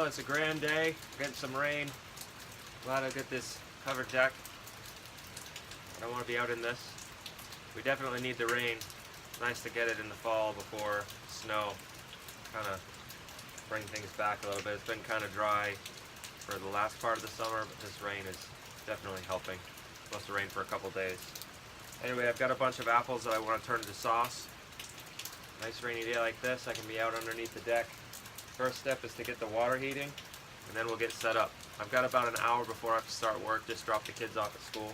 Well, it's a grand day. We're getting some rain. Glad I got this covered deck. I don't want to be out in this. We definitely need the rain. It's nice to get it in the fall before snow. Kind of bring things back a little bit. It's been kind of dry for the last part of the summer, but this rain is definitely helping. It's supposed to rain for a couple days. Anyway, I've got a bunch of apples that I want to turn into sauce. Nice rainy day like this, I can be out underneath the deck. First step is to get the water heating, and then we'll get set up. I've got about an hour before I have to start work, just drop the kids off at school.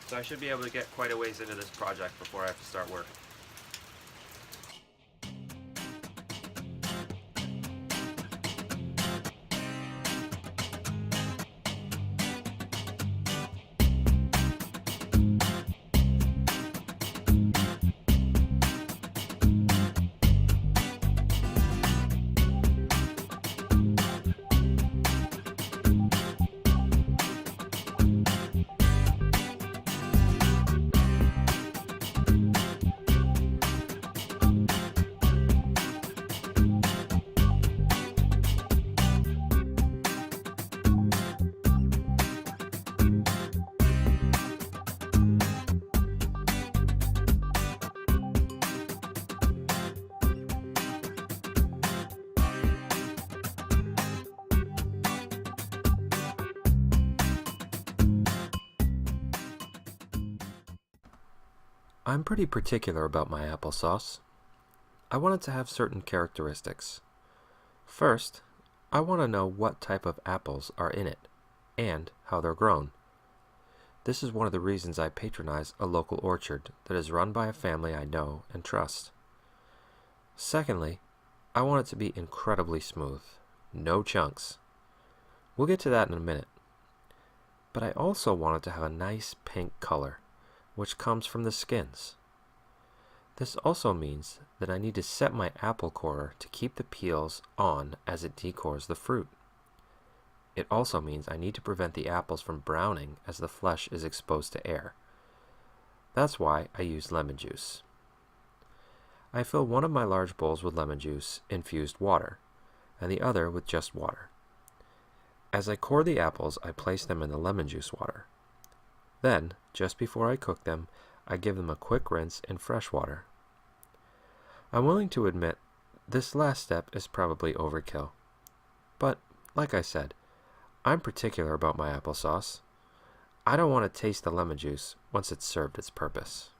So I should be able to get quite a ways into this project before I have to start work. I'm pretty particular about my applesauce. I want it to have certain characteristics. First, I want to know what type of apples are in it, and how they're grown. This is one of the reasons I patronize a local orchard that is run by a family I know and trust. Secondly, I want it to be incredibly smooth, no chunks. We'll get to that in a minute. But I also want it to have a nice pink color, which comes from the skins. This also means that I need to set my apple corer to keep the peels on as it decores the fruit. It also means I need to prevent the apples from browning as the flesh is exposed to air. That's why I use lemon juice. I fill one of my large bowls with lemon juice infused water, and the other with just water. As I core the apples, I place them in the lemon juice water. Then, just before I cook them, I give them a quick rinse in fresh water. I'm willing to admit this last step is probably overkill. But, like I said, I'm particular about my applesauce. I don't want to taste the lemon juice once it's served its purpose.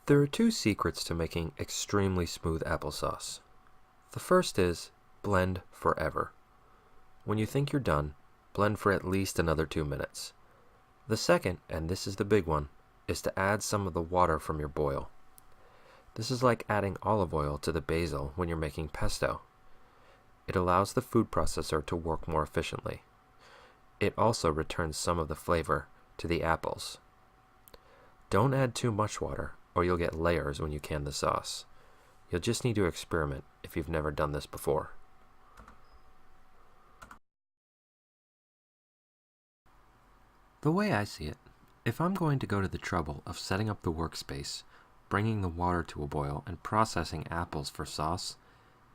There are two secrets to making extremely smooth applesauce. The first is blend forever. When you think you're done, blend for at least another 2 minutes. The second, and this is the big one, is to add some of the water from your boil. This is like adding olive oil to the basil when you're making pesto. It allows the food processor to work more efficiently. It also returns some of the flavor to the apples. Don't add too much water, or you'll get layers when you can the sauce. You'll just need to experiment if you've never done this before. The way I see it, if I'm going to go to the trouble of setting up the workspace, bringing the water to a boil, and processing apples for sauce,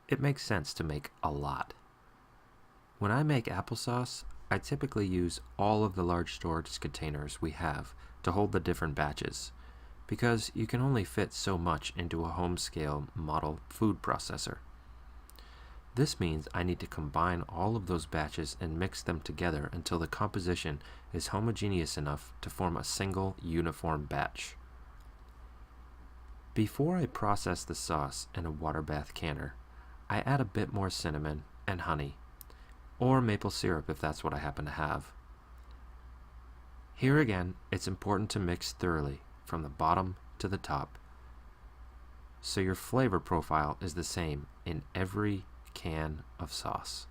it makes sense to make a lot. When I make applesauce, I typically use all of the large storage containers we have to hold the different batches, because you can only fit so much into a home-scale model food processor. This means I need to combine all of those batches and mix them together until the composition is homogeneous enough to form a single uniform batch. Before I process the sauce in a water bath canner, I add a bit more cinnamon and honey, or maple syrup if that's what I happen to have. Here again, it's important to mix thoroughly from the bottom to the top, so your flavor profile is the same in every can of sauce.